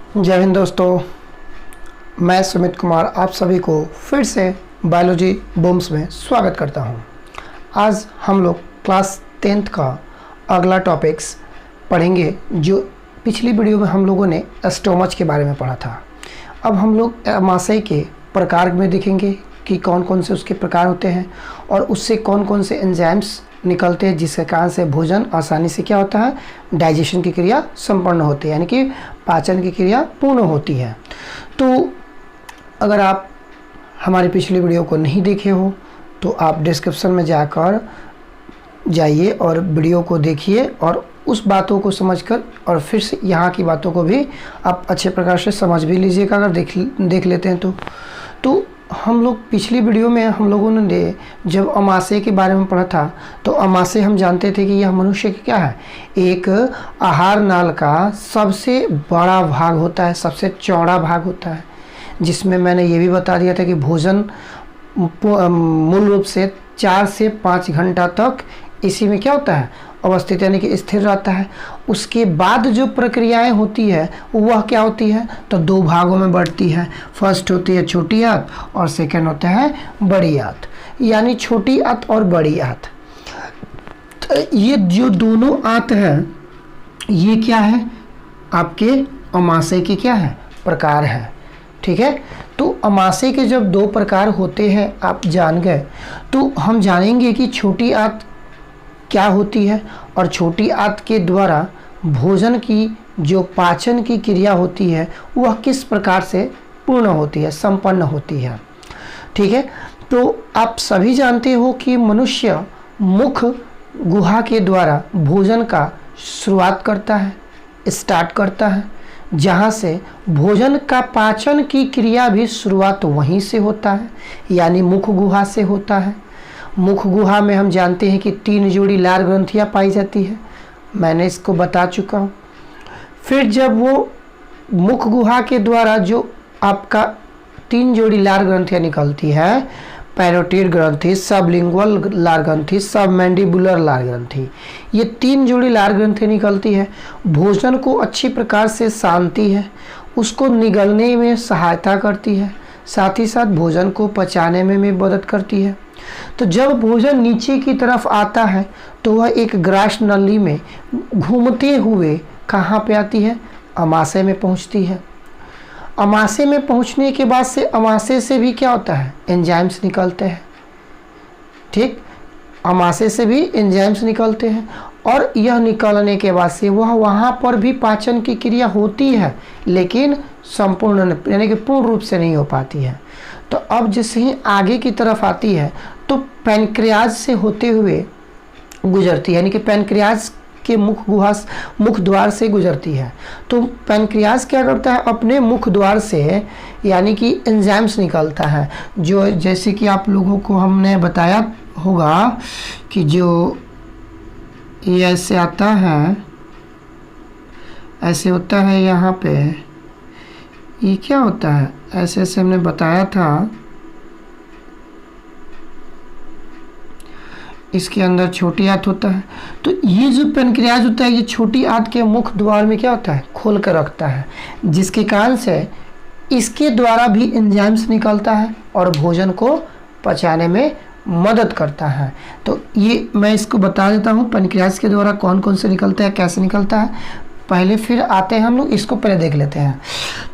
जय हिंद दोस्तों, मैं सुमित कुमार आप सभी को फिर से बायोलॉजी बूम्स में स्वागत करता हूं। आज हम लोग क्लास 10th का अगला टॉपिक्स पढ़ेंगे जो पिछली वीडियो में हम लोगों ने स्टोमच के बारे में पढ़ा था। अब हम लोग अमाशय के प्रकार में देखेंगे कि कौन कौन से उसके प्रकार होते हैं और उससे कौन कौन से एंजाइम्स निकलते हैं जिसके कारण से भोजन आसानी से क्या होता है, डाइजेशन की क्रिया संपन्न होती है, यानी कि पाचन की क्रिया पूर्ण होती है। तो अगर आप हमारी पिछली वीडियो को नहीं देखे हो तो आप डिस्क्रिप्शन में जाकर जाइए और वीडियो को देखिए और उस बातों को समझकर और फिर से यहाँ की बातों को भी आप अच्छे प्रकार से समझ भी लीजिएगा अगर देख लेते हैं तो हम लोग पिछली वीडियो में हम लोगों ने जब अमाशय के बारे में पढ़ा था तो अमाशय हम जानते थे कि यह मनुष्य की क्या है, एक आहार नाल का सबसे बड़ा भाग होता है, सबसे चौड़ा भाग होता है, जिसमें मैंने ये भी बता दिया था कि भोजन मूल रूप से 4 से 5 घंटा तक इसी में क्या होता है, अवस्थित यानी कि स्थिर रहता है। उसके बाद जो प्रक्रियाएं होती है वह क्या होती है, तो 2 भागों में बढ़ती है। फर्स्ट होती है छोटी आंत और सेकंड होता है बड़ी आंत, यानी छोटी आंत और बड़ी आंत। तो ये जो दोनों आंत है ये क्या है, आपके अमाशय के क्या है, प्रकार है। ठीक है, तो अमाशय के जब 2 प्रकार होते हैं आप जान गए, तो हम जानेंगे कि छोटी आंत क्या होती है और छोटी आंत के द्वारा भोजन की जो पाचन की क्रिया होती है वह किस प्रकार से पूर्ण होती है, संपन्न होती है। ठीक है, तो आप सभी जानते हो कि मनुष्य मुख गुहा के द्वारा भोजन का शुरुआत करता है, स्टार्ट करता है, जहाँ से भोजन का पाचन की क्रिया भी शुरुआत वहीं से होता है, यानी मुख गुहा से होता है। मुख गुहा में हम जानते हैं कि 3 जोड़ी लार ग्रंथियाँ पाई जाती है, मैंने इसको बता चुका हूँ। फिर जब वो मुख गुहा के द्वारा जो आपका 3 जोड़ी लार ग्रंथियाँ निकलती है, पैरोटिड ग्रंथि, सबलिंगुअल लार ग्रंथि, सब मैंडिबुलर लार ग्रंथि, ये 3 जोड़ी लार ग्रंथि निकलती है, भोजन को अच्छी प्रकार से सानती है, उसको निगलने में सहायता करती है, साथ ही साथ भोजन को पचाने में भी मदद करती है। तो जब भोजन नीचे की तरफ आता है तो वह एक ग्रास नली में घूमते हुए कहाँ पे आती है, अमाशय में पहुँचती है। अमाशय में पहुँचने के बाद से अमाशय से भी क्या होता है, एंजाइम्स निकलते हैं। ठीक, अमाशय से भी एंजाइम्स निकलते हैं और यह निकलने के बाद से वह वहाँ पर भी पाचन की क्रिया होती है, लेकिन संपूर्ण यानी कि पूर्ण रूप से नहीं हो पाती है। तो अब जैसे ही आगे की तरफ आती है तो पैनक्रियाज से होते हुए गुजरती है, यानी कि पैनक्रियाज के मुख द्वार से गुजरती है। तो पैनक्रियाज क्या करता है, अपने मुख द्वार से यानी कि एंजाइम्स निकलता है, जो जैसे कि आप लोगों को हमने बताया होगा कि जो ये ऐसे आता है, ऐसे होता है, यहाँ पे ये क्या होता है, ऐसे ऐसे हमने बताया था। इसके अंदर छोटी आंत होता है, तो ये जो पैनक्रियाज होता है ये छोटी आंत के मुख द्वार में क्या होता है, खोल कर रखता है, जिसके कारण से इसके द्वारा भी एंजाइम्स निकलता है और भोजन को पचाने में मदद करता है। तो ये मैं इसको बता देता हूँ पैनक्रियाज के द्वारा कौन कौन से निकलता है, कैसे निकलता है। पहले फिर आते हैं हम लोग इसको पहले देख लेते हैं।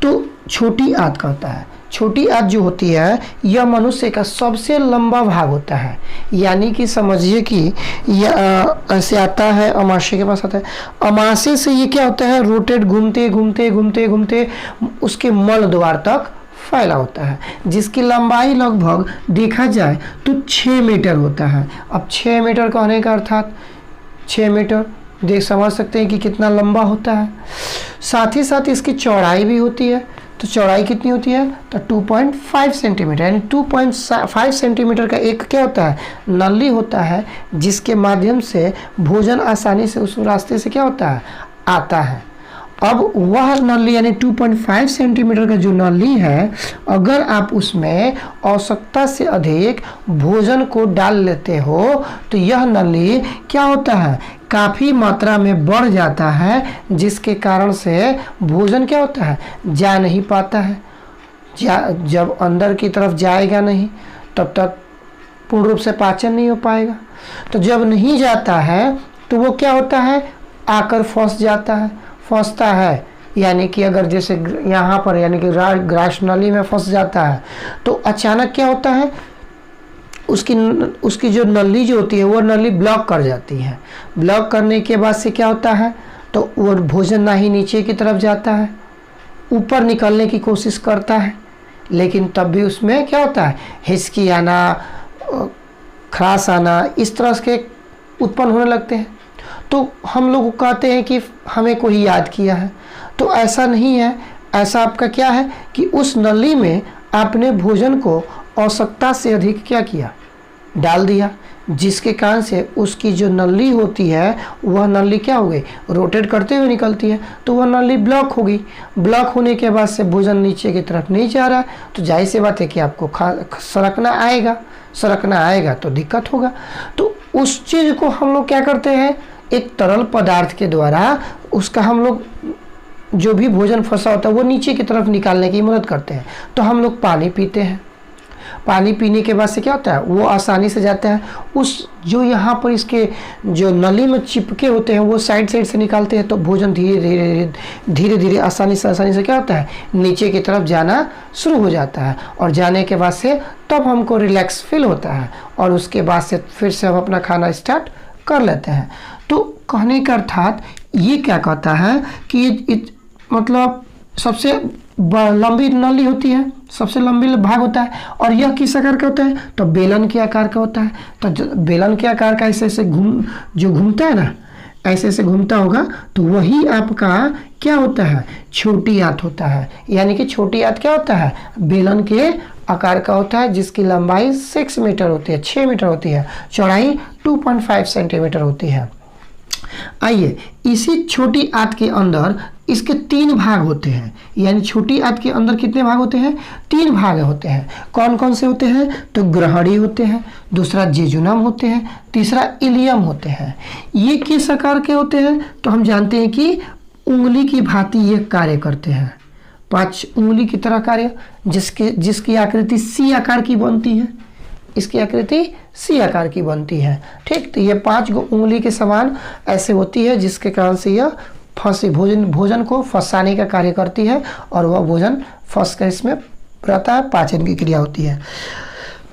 तो छोटी आंत का होता है, छोटी आंत जो होती है यह मनुष्य का सबसे लंबा भाग होता है, यानी कि समझिए कि यह ऐसे आता है, अमाशय के पास आता है, अमाशय से ये क्या होता है, रोटेट घूमते घूमते घूमते घूमते उसके मल द्वार तक फैला होता है, जिसकी लंबाई लगभग देखा जाए तो 6 मीटर होता है। अब 6 मीटर कहने का अर्थात 6 मीटर देख समझ सकते हैं कि कितना लंबा होता है। साथ ही साथ इसकी चौड़ाई भी होती है, तो चौड़ाई कितनी होती है, तो 2.5 सेंटीमीटर, यानी 2.5 सेंटीमीटर का एक क्या होता है, नली होता है, जिसके माध्यम से भोजन आसानी से उस रास्ते से क्या होता है, आता है। अब वह नली यानी 2.5 सेंटीमीटर का जो नली है, अगर आप उसमें आवश्यकता से अधिक भोजन को डाल लेते हो तो यह नली क्या होता है, काफ़ी मात्रा में बढ़ जाता है, जिसके कारण से भोजन क्या होता है, जा नहीं पाता है। जब अंदर की तरफ जाएगा नहीं तब तक पूर्ण रूप से पाचन नहीं हो पाएगा। तो जब नहीं जाता है तो वो क्या होता है, आकर फंस जाता है, फंसता है। यानी कि अगर जैसे यहाँ पर यानी कि ग्रास नली में फंस जाता है तो अचानक क्या होता है, उसकी जो नली जो होती है वो नली ब्लॉक कर जाती है। ब्लॉक करने के बाद से क्या होता है, तो वो भोजन ना ही नीचे की तरफ जाता है, ऊपर निकलने की कोशिश करता है, लेकिन तब भी उसमें क्या होता है, हिचकी आना, खराश आना, इस तरह के उत्पन्न होने लगते हैं। तो हम लोग कहते हैं कि हमें कोई याद किया है, तो ऐसा नहीं है। ऐसा आपका क्या है कि उस नली में आपने भोजन को आवश्यकता से अधिक क्या किया, डाल दिया, जिसके कारण से उसकी जो नली होती है वह नली क्या हो गई, रोटेट करते हुए निकलती है, तो वह नली ब्लॉक हो गई। ब्लॉक होने के बाद से भोजन नीचे की तरफ नहीं जा रहा है, तो जाहिर सी बात है कि आपको सरकना आएगा तो दिक्कत होगा। तो उस चीज़ को हम लोग क्या करते हैं, एक तरल पदार्थ के द्वारा उसका हम लोग जो भी भोजन फंसा होता है वो नीचे की तरफ निकालने की मदद करते हैं। तो हम लोग पानी पीते हैं, पानी पीने के बाद से क्या होता है, वो आसानी से जाता है। उस जो यहाँ पर इसके जो नली में चिपके होते हैं वो साइड से निकालते हैं, तो भोजन धीरे धीरे आसानी से क्या होता है, नीचे की तरफ जाना शुरू हो जाता है। और जाने के बाद से तब हमको रिलैक्स फील होता है, और उसके बाद से फिर से हम अपना खाना स्टार्ट कर लेते हैं। तो कहने का अर्थात ये क्या कहता है कि मतलब सबसे लंबी नली होती है, सबसे लंबी भाग होता है, और यह किस आकार का होता है, तो बेलन के आकार का होता है। तो बेलन के आकार का ऐसे ऐसे घूमता है ना, ऐसे ऐसे घूमता होगा, तो वही आपका क्या होता है, छोटी आंत होता है। यानी कि छोटी आंत क्या होता है, बेलन के आकार का होता है, जिसकी लंबाई 6 मीटर होती है, 6 मीटर होती है, चौड़ाई 2.5 सेंटीमीटर होती है। आइए, इसी छोटी आंत के अंदर इसके 3 भाग होते हैं। यानी छोटी आंत के अंदर कितने भाग होते हैं, 3 भाग होते हैं। कौन कौन से होते हैं, तो ग्रहणी होते हैं, दूसरा जेजुनम होते हैं, तीसरा इलियम होते हैं। ये किस आकार के होते हैं, तो हम जानते हैं कि उंगली की भांति ये कार्य करते हैं, 5 उंगली की तरह कार्य, जिसकी आकृति सी आकार की बनती है। इसकी आकृति सी आकार की बनती है, ठीक। तो ये 5 उंगली के समान ऐसे होती है, जिसके कारण से यह भोजन को फंसाने का कार्य करती है, और वह भोजन फंस कर इसमें रहता है, पाचन की क्रिया होती है।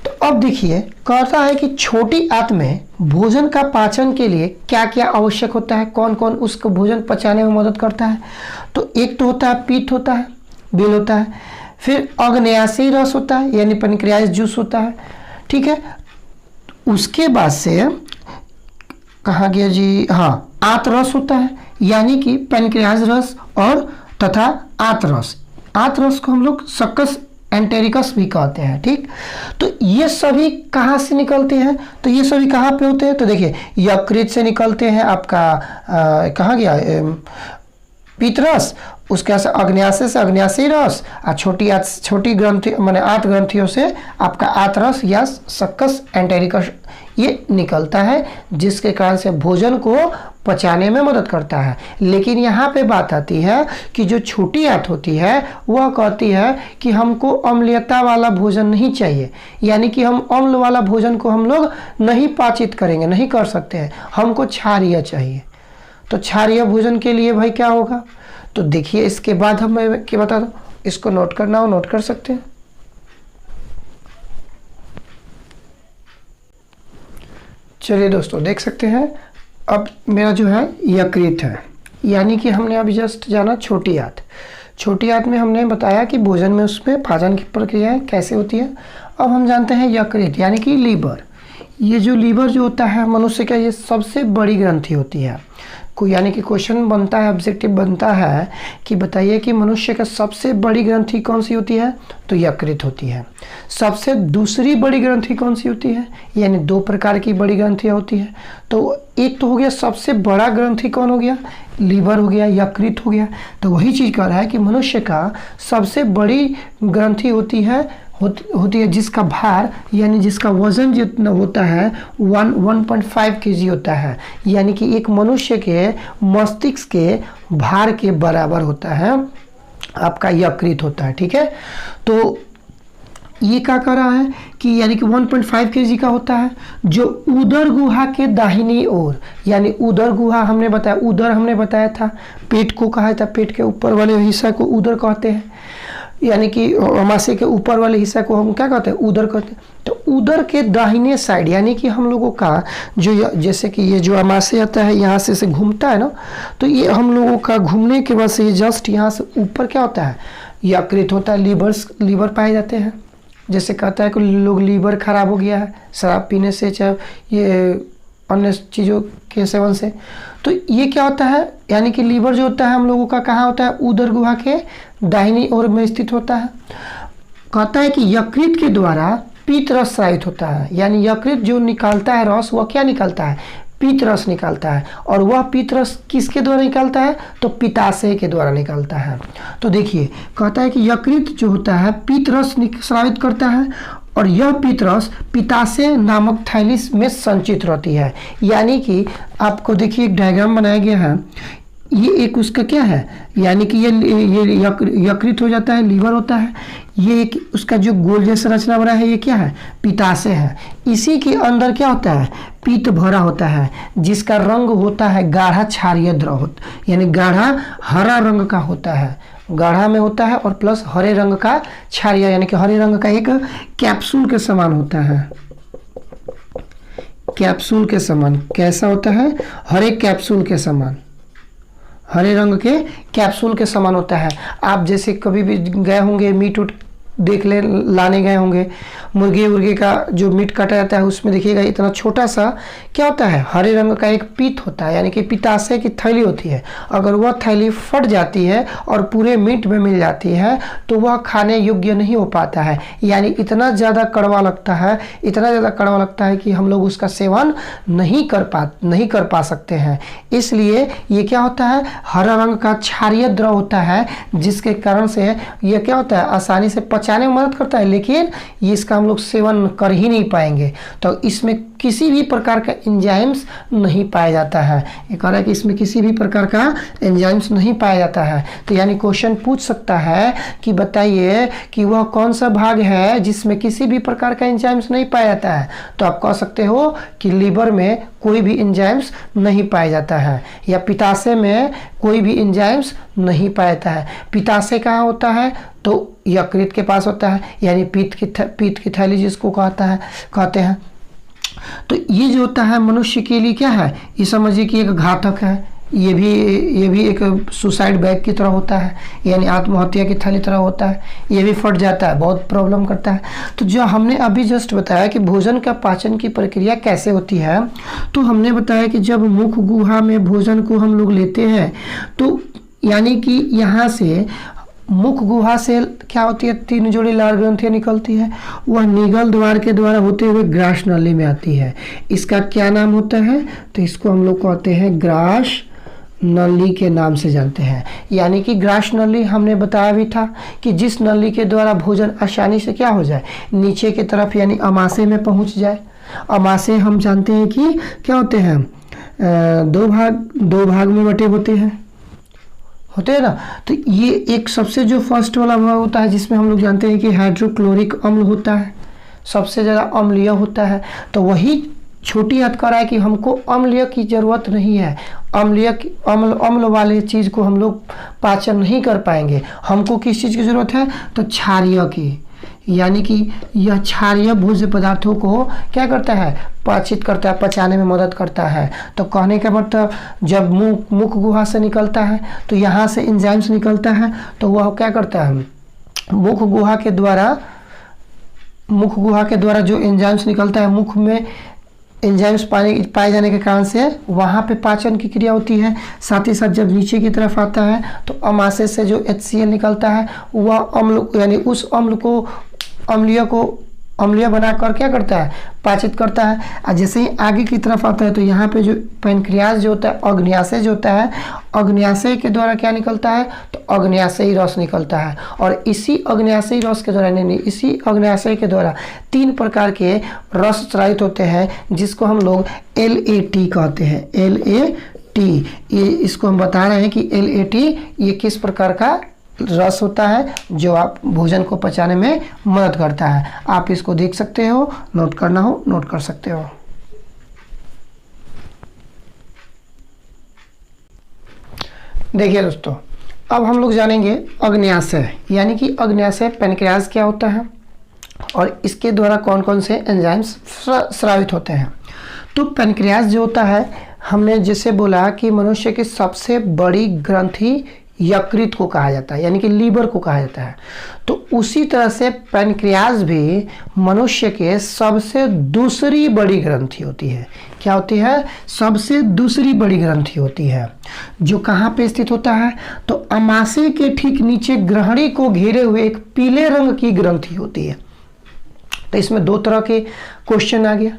तो अब देखिए, कहता है कि छोटी आंत में भोजन का पाचन के लिए क्या क्या आवश्यक होता है, कौन कौन उसको भोजन पचाने में मदद करता है। तो एक तो होता है पित्त होता है, बिल होता है, फिर अग्न्याशयी रस होता है, यानी पैनक्रियास जूस होता है, ठीक है। उसके बाद से कहा गया जी, हाँ, आंत रस होता है, यानी कि पैनक्रियास रस और तथा आंत रस। आंत रस को हम लोग सक्कस एंटेरिकस भी कहते हैं, ठीक। तो ये सभी कहाँ से निकलते हैं, तो ये सभी कहाँ पे होते हैं, तो देखिए यकृत से निकलते हैं, आपका कहाँ गया, पित्तरस, उसके बाद अग्न्याशय से अग्न्याशयी रस, और छोटी ग्रंथि माने आंत ग्रंथियों से आपका आंत रस या सक्कस एंटेरिकस ये निकलता है, जिसके कारण से भोजन को पचाने में मदद करता है। लेकिन यहाँ पे बात आती है कि जो छोटी आंत होती है वह कहती है कि हमको अम्लीयता वाला भोजन नहीं चाहिए, यानी कि हम अम्ल वाला भोजन को हम लोग नहीं पाचित करेंगे, नहीं कर सकते हैं, हमको क्षारीय चाहिए। तो क्षारीय भोजन के लिए भाई क्या होगा, तो देखिए इसके बाद हम क्या बता दूं, इसको नोट करना हो नोट कर सकते हैं। चलिए दोस्तों, देख सकते हैं अब मेरा जो है यकृत है, यानी कि हमने अभी जस्ट जाना छोटी आंत। छोटी आंत में हमने बताया कि भोजन में उसमें पाचन की प्रक्रिया कैसे होती है। अब हम जानते हैं यकृत यानी कि लीवर। ये जो लीवर जो होता है मनुष्य का, ये सबसे बड़ी ग्रंथि होती है। यानी कि क्वेश्चन बनता है, ऑब्जेक्टिव बनता है कि बताइए कि मनुष्य का सबसे बड़ी ग्रंथि कौन सी होती है, तो यकृत होती है। सबसे दूसरी बड़ी ग्रंथि कौन सी होती है, यानी 2 प्रकार की बड़ी ग्रंथियाँ होती है। तो एक तो हो गया सबसे बड़ा ग्रंथि कौन हो गया, लीवर हो गया, यकृत हो गया। तो वही चीज़ कह रहा है कि मनुष्य का सबसे बड़ी ग्रंथि होती है जिसका भार यानी जिसका वजन जितना होता है 1.5 kg होता है, यानी कि एक मनुष्य के मस्तिष्क के भार के बराबर होता है आपका यकृत होता है। ठीक है, तो ये क्या कर रहा है कि यानी कि 1.5 kg का होता है, जो उदर गुहा के दाहिनी ओर, यानी उदर गुहा हमने बताया, उदर हमने बताया था पेट को कहा था, पेट के ऊपर वाले हिस्सा को उदर कहते हैं, यानी कि अमाशय के ऊपर वाले हिस्सा को हम क्या कहते हैं, उदर कहते हैं। तो उदर के दाहिने साइड यानी कि हम लोगों का जो जैसे कि ये जो अमाशय आता है यहाँ से घूमता है ना, तो ये हम लोगों का घूमने के बाद से ये जस्ट यहाँ से ऊपर क्या होता है, यकृत होता है। लीवर पाए जाते हैं, जैसे कहता है कि लोग लीवर खराब हो गया है शराब पीने से, चाहे ये अन्य चीज़ों के सेवन से। तो ये क्या होता है, यानी कि लीवर जो होता है हम लोगों का कहाँ होता है, उदर गुहा के दाहिनी ओर में स्थित होता है। कहता है कि यकृत के द्वारा पीत रस स्रावित होता है, यानी यकृत जो निकालता है रस, वह क्या निकालता है, पीत रस निकालता है। और वह पीत रस किसके द्वारा निकालता है, तो पित्ताशय के द्वारा निकालता है। तो देखिए कहता है कि यकृत जो होता है पीत रस स्रावित करता है, और यह पीत रस पित्ताशय नामक थैली में संचित रहती है। यानी कि आपको देखिए एक डायग्राम बनाया गया है, ये एक उसका क्या है, यानी कि ये यकृत हो जाता है, लीवर होता है, ये एक उसका जो गोल जैसा रचना बना है ये क्या है, पित्ताशय है। इसी के अंदर क्या होता है, पीत भरा होता है, जिसका रंग होता है गाढ़ा क्षारीय द्रव, यानी गाढ़ा हरा रंग का होता है, गाढ़ा में होता है और प्लस हरे रंग का क्षारीय, यानी कि हरे रंग का एक कैप्सूल के समान होता है, कैप्सूल के समान। कैसा होता है, हरे कैप्सूल के समान, हरे रंग के कैप्सूल के समान होता है। आप जैसे कभी भी गए होंगे मीट उट लाने गए होंगे, मुर्गे का जो मीट काटा जाता है उसमें देखिएगा इतना छोटा सा क्या होता है, हरे रंग का एक पीत होता है, यानी कि पित्ताशय की थैली होती है। अगर वह थैली फट जाती है और पूरे मीट में मिल जाती है तो वह खाने योग्य नहीं हो पाता है, यानी इतना ज़्यादा कड़वा लगता है, इतना ज़्यादा कड़वा लगता है कि हम लोग उसका सेवन नहीं कर पा सकते हैं। इसलिए ये क्या होता है, हरा रंग का क्षारीय द्रव होता है, जिसके कारण से ये क्या होता है, आसानी से पचाने में मदद करता है, लेकिन ये इसका हम लोग सेवन कर ही नहीं पाएंगे। तो इसमें किसी भी प्रकार का एंजाइम्स नहीं पाया जाता है। ये कह रहा है कि इसमें किसी भी प्रकार का एंजाइम्स नहीं पाया जाता है। तो यानी क्वेश्चन पूछ सकता है कि बताइए कि वह कौन सा भाग है जिसमें किसी भी प्रकार का एंजाइम्स नहीं पाया जाता है। तो आप कह सकते हो कि लीवर में कोई भी एंजाइम्स नहीं पाया जाता है, या पित्ताशय में कोई भी एंजाइम्स नहीं पाया जाता है। पित्ताशय कहाँ होता है, तो यकृत के पास होता है, यानी पीत की थैली जिसको कहते हैं। तो ये जो होता है मनुष्य के लिए क्या है, ये समझिए कि एक घातक है। ये भी एक सुसाइड बैग की तरह होता है, यानी आत्महत्या की थैली तरह होता है। ये भी फट जाता है, बहुत प्रॉब्लम करता है। तो जो हमने अभी जस्ट बताया कि भोजन का पाचन की प्रक्रिया कैसे होती है, तो हमने बताया कि जब मुख गुहा में भोजन को हम लोग लेते हैं तो यानी कि यहाँ से मुख गुहा से क्या होती है, 3 जोड़ी लाल ग्रंथियाँ निकलती है, वह निगल द्वार के द्वारा होते हुए ग्रास नली में आती है। इसका क्या नाम होता है, तो इसको हम लोग कहते हैं ग्रास नली के नाम से जानते हैं। यानी कि ग्रास नली हमने बताया भी था कि जिस नली के द्वारा भोजन आसानी से क्या हो जाए, नीचे की तरफ यानी अमाशय में पहुंच जाए। अमाशय हम जानते हैं कि क्या होते हैं, दो भाग में बटे होते हैं ना। तो ये एक सबसे जो फर्स्ट वाला भाग होता है जिसमें हम लोग जानते हैं कि हाइड्रोक्लोरिक अम्ल होता है, सबसे ज़्यादा अम्लीय होता है। तो वही छोटी हद कर रहा है कि हमको अम्लीय की ज़रूरत नहीं है, अम्ल वाले चीज़ को हम लोग पाचन नहीं कर पाएंगे। हमको किस चीज़ की ज़रूरत है, तो क्षारीय की, यानी कि यह क्षारीय भोज्य पदार्थों को क्या करता है, पाचित करता है, पचाने में मदद करता है। तो कहने का मतलब जब मुख गुहा से निकलता है तो यहाँ से एंजाइम्स निकलता है, तो वह क्या करता है, मुख गुहा के द्वारा जो एंजाइम्स निकलता है, मुख में एंजाइम्स पाए जाने के कारण से वहाँ पे पाचन की क्रिया होती है। साथ ही साथ जब नीचे की तरफ आता है तो अमाशय से जो HCl निकलता है वह अम्ल, यानी उस अम्लीय को अम्लीय बनाकर क्या करता है, पाचित करता है। और जैसे ही आगे की तरफ आता है तो यहाँ पे जो पैनक्रियाज जो होता है, अग्न्याशय जो होता है, अग्न्याशय के द्वारा क्या निकलता है, तो अग्न्याशयी रस निकलता है। और इसी अग्न्याशयी रस के द्वारा इसी अग्न्याशय के द्वारा 3 प्रकार के रस स्रावित होते हैं, जिसको हम लोग LAT कहते हैं। LAT, ये इसको हम बता रहे हैं कि LAT ये किस प्रकार का रस होता है जो आप भोजन को पचाने में मदद करता है। आप इसको देख सकते हो, नोट करना हो नोट कर सकते हो। देखिए दोस्तों, अब हम लोग जानेंगे अग्न्याशय, यानी कि अग्न्याशय पैनक्रियाज क्या होता है और इसके द्वारा कौन कौन से एंजाइम्स स्रावित होते हैं। तो पैनक्रियाज जो होता है, हमने जैसे बोला कि मनुष्य की सबसे बड़ी ग्रंथि यकृत को कहा जाता है, यानी कि लीवर को कहा जाता है। तो उसी तरह से पैनक्रियाज भी मनुष्य के सबसे दूसरी बड़ी ग्रंथि होती है। क्या होती है, सबसे दूसरी बड़ी ग्रंथि होती है, जो कहाँ पे स्थित होता है, तो अमाशय के ठीक नीचे ग्रहणी को घेरे हुए एक पीले रंग की ग्रंथि होती है। तो इसमें 2 तरह के क्वेश्चन आ गया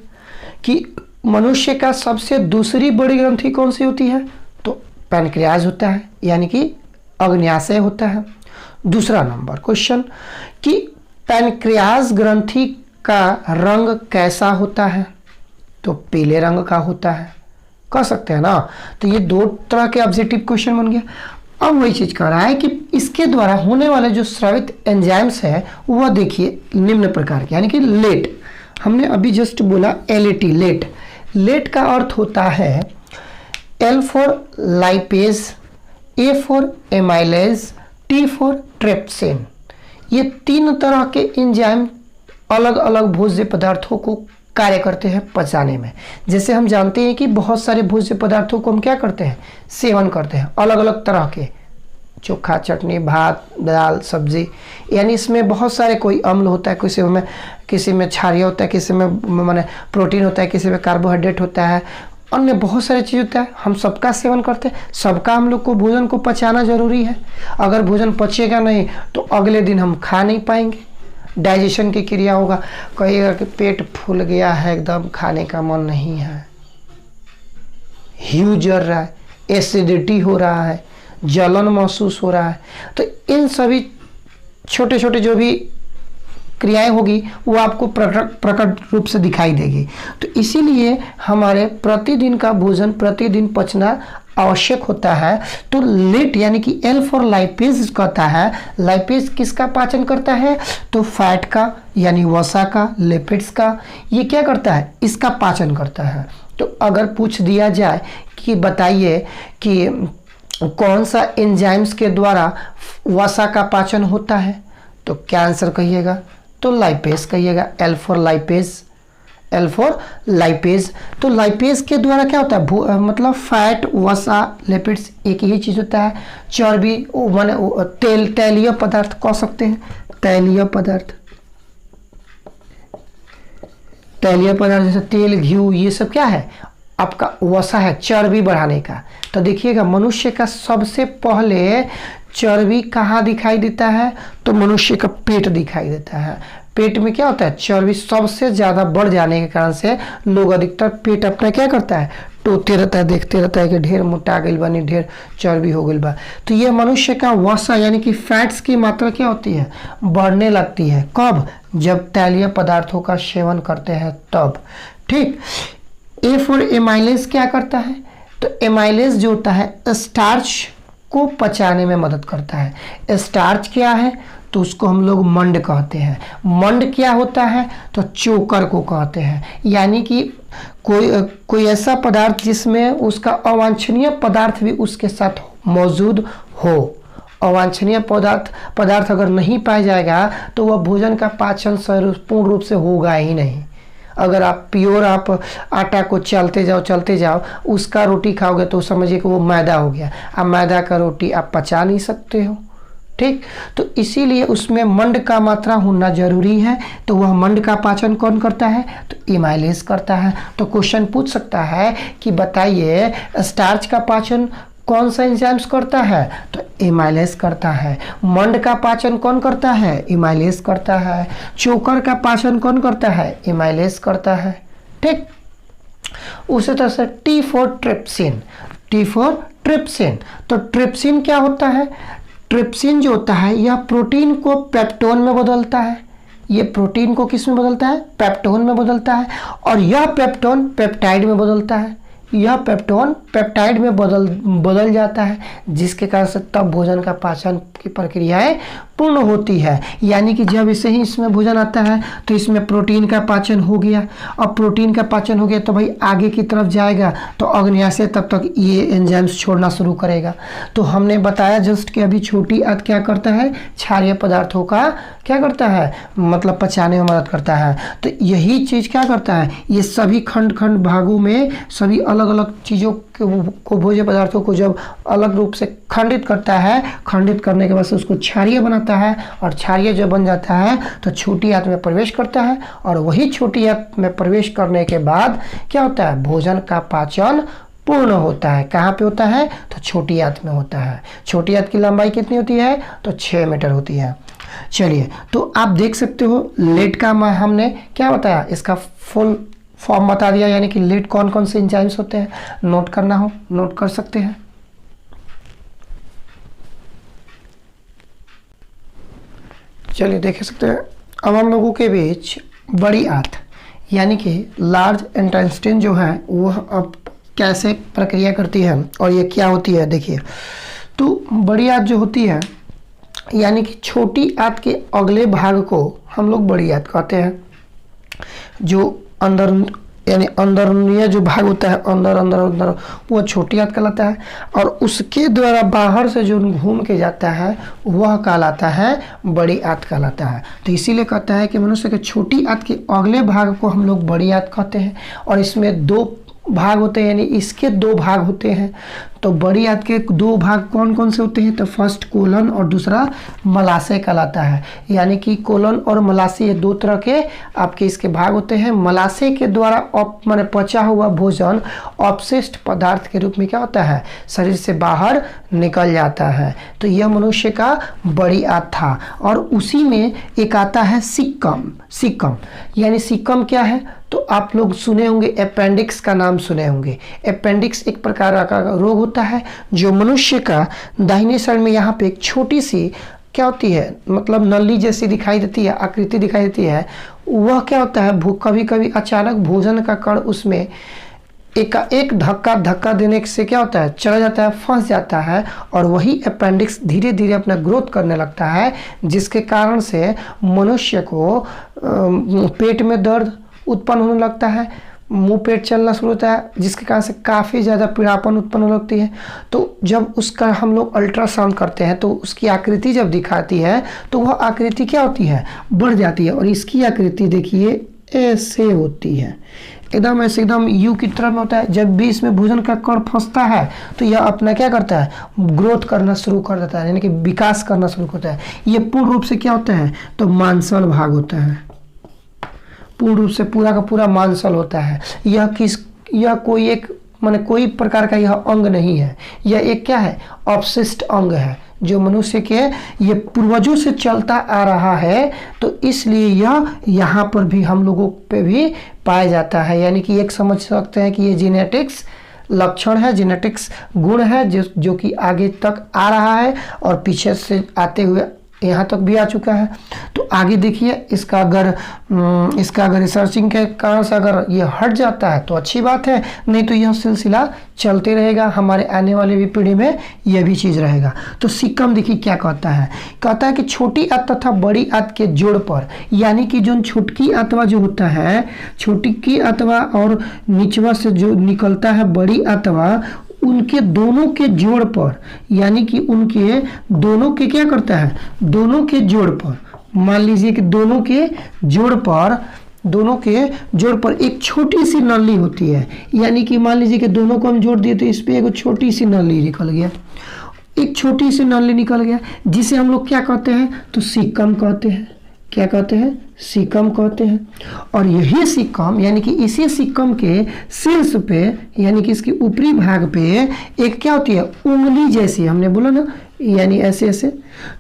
कि मनुष्य का सबसे दूसरी बड़ी ग्रंथि कौन सी होती है, तो पैनक्रियाज होता है, यानी कि अग्न्याशय होता है। दूसरा नंबर क्वेश्चन कि पैनक्रियाज ग्रंथि का रंग कैसा होता है, तो पीले रंग का होता है, कह सकते हैं ना। तो ये 2 तरह के ऑब्जेक्टिव क्वेश्चन बन गया। अब वही चीज कह रहा है कि इसके द्वारा होने वाले जो स्रावित एंजाइम्स है वह देखिए निम्न प्रकार के, यानी कि लेट, हमने अभी जस्ट बोला LAT, लेट। लेट का अर्थ होता है L for lipase, A for amylase, T for trypsin. ये 3 तरह के एंजाइम अलग अलग भोज्य पदार्थों को कार्य करते हैं पचाने में। जैसे हम जानते हैं कि बहुत सारे भोज्य पदार्थों को हम क्या करते हैं, सेवन करते हैं, अलग अलग तरह के, चोखा, चटनी, भात, दाल, सब्जी, यानी इसमें बहुत सारे, कोई अम्ल होता है, किसी में क्षारीय होता है, किसी में माने प्रोटीन होता है, किसी में कार्बोहाइड्रेट होता है, अन्य बहुत सारे चीज़ होता है। हम सबका सेवन करते हैं, सबका हम लोग को भोजन को पचाना जरूरी है। अगर भोजन पचेगा नहीं तो अगले दिन हम खा नहीं पाएंगे, डाइजेशन की क्रिया होगा, कहिएगा कि पेट फूल गया है, एकदम खाने का मन नहीं है, ह्यू जर रहा है, एसिडिटी हो रहा है, जलन महसूस हो रहा है। तो इन सभी छोटे छोटे जो भी क्रियाएं होगी वो आपको प्रकट रूप से दिखाई देगी। तो इसीलिए हमारे प्रतिदिन का भोजन प्रतिदिन पचना आवश्यक होता है। तो लेट यानी कि L फॉर लाइपेज कहता है, लाइपेज किसका पाचन करता है, तो फैट का यानी वसा का, लिपिड्स का, ये क्या करता है, इसका पाचन करता है। तो अगर पूछ दिया जाए कि बताइए कि कौन सा एंजाइम्स के द्वारा वसा का पाचन होता है, तो क्या आंसर कहिएगा, तो लाइपेज कहिएगा, L for lipase, L for lipase. तो लाइपेज के द्वारा क्या होता है, मतलब फैट, वसा, लिपिड्स एक ही चीज होता है। चर्बी माने तैलीय पदार्थ कह सकते हैं, तैलीय पदार्थ जैसे तेल, घी, ये सब क्या है, आपका वसा है, चर्बी बढ़ाने का। तो देखिएगा मनुष्य का सबसे पहले चर्बी कहाँ दिखाई देता है, तो मनुष्य का पेट दिखाई देता है। पेट में क्या होता है, चर्बी सबसे ज़्यादा बढ़ जाने के कारण से लोग अधिकतर पेट अपना क्या करता है, टोते रहता है, देखते रहता है कि ढेर मोटा गई बा, नहीं ढेर चर्बी हो गई बा। तो ये मनुष्य का वसा यानी कि फैट्स की मात्रा क्या होती है, बढ़ने लगती है। कब, जब तैलीय पदार्थों का सेवन करते हैं तब। ठीक। A फॉर एमाइलेज क्या करता है, तो एमाइलेज जो होता है स्टार्च को पचाने में मदद करता है। स्टार्च क्या है, तो उसको हम लोग मंड कहते हैं। मंड क्या होता है, तो चोकर को कहते हैं, यानी कि कोई ऐसा पदार्थ जिसमें उसका अवांछनीय पदार्थ भी उसके साथ मौजूद हो। अवांछनीय पदार्थ अगर नहीं पाया जाएगा तो वह भोजन का पाचन पूर्ण रूप से होगा ही नहीं। अगर आप प्योर आप आटा को चलते जाओ उसका रोटी खाओगे तो समझिए कि वो मैदा हो गया। अब मैदा का रोटी आप पचा नहीं सकते हो। ठीक, तो इसीलिए उसमें मंड का मात्रा होना जरूरी है। तो वह मंड का पाचन कौन करता है, तो एमाइलेज करता है। तो क्वेश्चन पूछ सकता है कि बताइए स्टार्च का पाचन कौन सा एंजाइम्स करता है? तो एमाइलेज करता है। मंड का पाचन कौन करता है? एमाइलेज करता है। चोकर का पाचन कौन करता है? एमाइलेज करता है। ठीक, उसी तरह से T4 ट्रिप्सिन, T4 ट्रिप्सिन। तो ट्रिप्सिन क्या होता है? ट्रिप्सिन जो होता है यह प्रोटीन को पेप्टोन में बदलता है। ये प्रोटीन को किस में बदलता है? पेप्टोन में बदलता है। और यह पेप्टोन पेप्टाइड में बदलता है। यह पेप्टोन पेप्टाइड में बदल जाता है, जिसके कारण से तब भोजन का पाचन की प्रक्रियाएं पूर्ण होती है। यानी कि जब इसे ही इसमें भोजन आता है तो इसमें प्रोटीन का पाचन हो गया। अब प्रोटीन का पाचन हो गया तो भाई आगे की तरफ जाएगा तो अग्न्याशय तब तक ये एंजाइम्स छोड़ना शुरू करेगा। तो हमने बताया जस्ट कि अभी छोटी आंत क्या करता है? क्षारीय पदार्थों का क्या करता है? मतलब पचाने में मदद करता है। तो यही चीज़ क्या करता है? ये सभी खंड खंड भागों में सभी अलग अलग चीज़ों को भोज्य पदार्थों को जब अलग रूप से खंडित करता है, खंडित करने के बाद से उसको क्षारीय बनाता है, और क्षारीय जब बन जाता है तो छोटी आंत में प्रवेश करता है, और वही छोटी आंत में प्रवेश करने के बाद क्या होता है? भोजन का पाचन पूर्ण होता है। कहाँ पे होता है? तो छोटी आंत में होता है। छोटी आंत की लंबाई कितनी होती है? तो 6 मीटर होती है। चलिए, तो आप देख सकते हो लेट का हमने क्या बताया? इसका फुल फॉर्म बता दिया, यानी कि लेट कौन कौन से एंजाइम्स होते हैं। नोट करना हो नोट कर सकते हैं। चलिए देख सकते हैं। अब हम लोगों के बीच बड़ी आंत यानी कि लार्ज इंटेस्टाइन जो है वह अब कैसे प्रक्रिया करती है और ये क्या होती है, देखिए। तो बड़ी आंत जो होती है यानी कि छोटी आंत के अगले भाग को हम लोग बड़ी आंत कहते हैं। जो अंदर यानी अंदरूनी जो भाग होता है, अंदर अंदर अंदर, वो छोटी आंत कहलाता है। और उसके द्वारा बाहर से जो घूम के जाता है वह कहलाता है बड़ी आंत कहलाता है। तो इसीलिए कहता है कि मनुष्य के छोटी आंत के अगले भाग को हम लोग बड़ी आंत कहते हैं। और इसमें 2 भाग होते हैं, यानी इसके 2 भाग होते हैं। तो बड़ी आंत के 2 भाग कौन कौन से होते हैं? तो फर्स्ट कोलन और दूसरा मलाशय कहलाता है। यानी कि कोलन और मलाशय ये 2 तरह के आपके इसके भाग होते हैं। मलाशय के द्वारा माने पचा हुआ भोजन अपशिष्ट पदार्थ के रूप में क्या होता है? शरीर से बाहर निकल जाता है। तो यह मनुष्य का बड़ी आंत था। और उसी में एक आता है सिक्कम। सिक्कम यानी सिक्कम क्या है? तो आप लोग सुने होंगे, अपेंडिक्स का नाम सुने होंगे। अपेंडिक्स एक प्रकार का रोग होता है जो मनुष्य का दाहिने साइड में यहाँ पे एक छोटी सी क्या होती है, मतलब नली जैसी दिखाई देती है, आकृति दिखाई देती है। वह क्या होता है? कभी कभी अचानक भोजन का कण उसमें एक धक्का देने से क्या होता है? चला जाता है, फंस जाता है, और वही अपेंडिक्स धीरे धीरे अपना ग्रोथ करने लगता है, जिसके कारण से मनुष्य को पेट में दर्द उत्पन्न होने लगता है, मुंह पेट चलना शुरू होता है, जिसके कारण से काफ़ी ज़्यादा पीड़ापन उत्पन्न होने लगती है। तो जब उसका हम लोग अल्ट्रासाउंड करते हैं तो उसकी आकृति जब दिखाती है तो वह आकृति क्या होती है? बढ़ जाती है। और इसकी आकृति देखिए ऐसे होती है, एकदम ऐसे एकदम यू की तरह में होता है। जब भी इसमें भोजन का कण फंसता है तो यह अपना क्या करता है? ग्रोथ करना शुरू कर देता है, यानी कि विकास करना शुरू करता है। ये पूर्ण रूप से क्या होता है? तो मांसल भाग होता है। पूर्ण रूप से पूरा का पूरा मांसल होता है। यह कोई एक माने कोई प्रकार का यह अंग नहीं है। यह एक क्या है? अपशिष्ट अंग है जो मनुष्य के ये पूर्वजों से चलता आ रहा है। तो इसलिए यह यहाँ पर भी हम लोगों पे भी पाया जाता है। यानी कि एक समझ सकते हैं कि ये जेनेटिक्स लक्षण है, जेनेटिक्स गुण है जो कि आगे तक आ रहा है और पीछे से आते हुए यहाँ तक भी आ चुका है। तो आगे देखिए, इसका अगर रिसर्चिंग के कारण से अगर ये हट जाता है तो अच्छी बात है, नहीं तो यह सिलसिला चलते रहेगा। हमारे आने वाली भी पीढ़ी में यह भी चीज़ रहेगा। तो सिक्कम देखिए क्या कहता है? कहता है कि छोटी आंत तथा बड़ी आंत के जोड़ पर, यानी कि जो छुटकी आंतवा जो होता है, छुटकी आंतवा और निचवा से जो निकलता है बड़ी आंतवा, उनके दोनों के जोड़ पर, यानी कि उनके दोनों के क्या करता है? दोनों के जोड़ पर, मान लीजिए कि दोनों के जोड़ पर एक छोटी सी नली होती है। यानी कि मान लीजिए कि दोनों को हम जोड़ दिए तो इस पे एक छोटी सी नली निकल गया, एक छोटी सी नली निकल गया, जिसे हम लोग क्या कहते हैं? तो सिक्कम कहते हैं। क्या कहते हैं, सीकम कहते हैं। और यही सीकम यानी कि इसी सीकम के शीर्ष पे यानी कि इसके ऊपरी भाग पे एक क्या होती है, उंगली जैसी, हमने बोला ना यानी ऐसे ऐसे,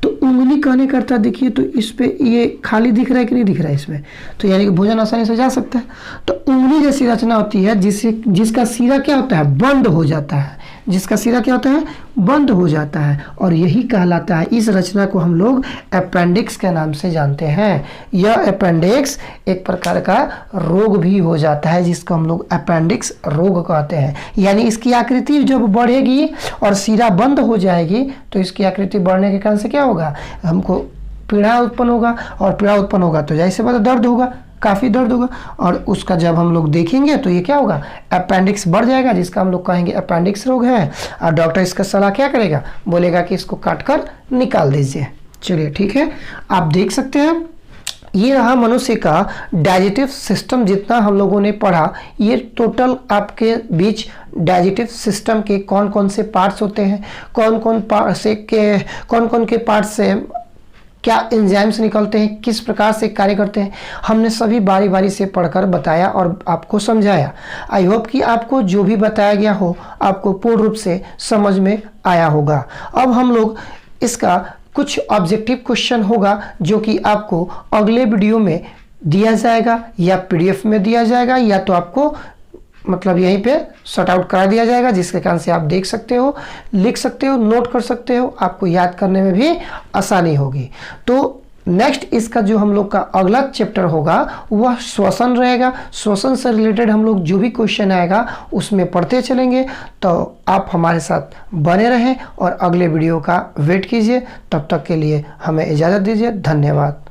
तो उंगली कहने करता देखिए, तो इस पे ये खाली दिख रहा है कि नहीं दिख रहा है इसमें, तो यानी कि भोजन आसानी से जा सकता है। तो उंगली जैसी रचना होती है जिसका सिरा क्या होता है, बंद हो जाता है, जिसका सिरा क्या होता है, बंद हो जाता है, और यही कहलाता है, इस रचना को हम लोग अपेंडिक्स के नाम से जानते हैं। यह अपेंडिक्स एक प्रकार का रोग भी हो जाता है जिसको हम लोग अपेंडिक्स रोग कहते हैं। यानी इसकी आकृति जब बढ़ेगी और सिरा बंद हो जाएगी तो इसकी आकृति बढ़ने के कारण से क्या होगा, हमको पीड़ा उत्पन्न होगा, और पीड़ा उत्पन्न होगा तो जैसे बात दर्द होगा, काफ़ी दर्द होगा, और उसका जब हम लोग देखेंगे तो ये क्या होगा, अपेंडिक्स बढ़ जाएगा, जिसका हम लोग कहेंगे अपेंडिक्स रोग है। और डॉक्टर इसका सलाह क्या करेगा, बोलेगा कि इसको काट कर निकाल दीजिए। चलिए ठीक है, आप देख सकते हैं ये रहा मनुष्य का डाइजेटिव सिस्टम। जितना हम लोगों ने पढ़ा, ये टोटल आपके बीच डाइजेटिव सिस्टम के कौन कौन से पार्ट्स होते हैं, कौन कौन के पार्ट्स से क्या एंजाइम्स निकलते हैं, किस प्रकार से कार्य करते हैं, हमने सभी बारी बारी से पढ़कर बताया और आपको समझाया। आई होप कि आपको जो भी बताया गया हो आपको पूर्ण रूप से समझ में आया होगा। अब हम लोग इसका कुछ ऑब्जेक्टिव क्वेश्चन होगा जो कि आपको अगले वीडियो में दिया जाएगा, या पीडीएफ में दिया जाएगा, या तो आपको मतलब यहीं पे शॉर्ट आउट करा दिया जाएगा, जिसके कारण से आप देख सकते हो, लिख सकते हो, नोट कर सकते हो, आपको याद करने में भी आसानी होगी। तो नेक्स्ट इसका जो हम लोग का अगला चैप्टर होगा वह श्वसन रहेगा। श्वसन से रिलेटेड हम लोग जो भी क्वेश्चन आएगा उसमें पढ़ते चलेंगे। तो आप हमारे साथ बने रहें और अगले वीडियो का वेट कीजिए। तब तक के लिए हमें इजाज़त दीजिए। धन्यवाद।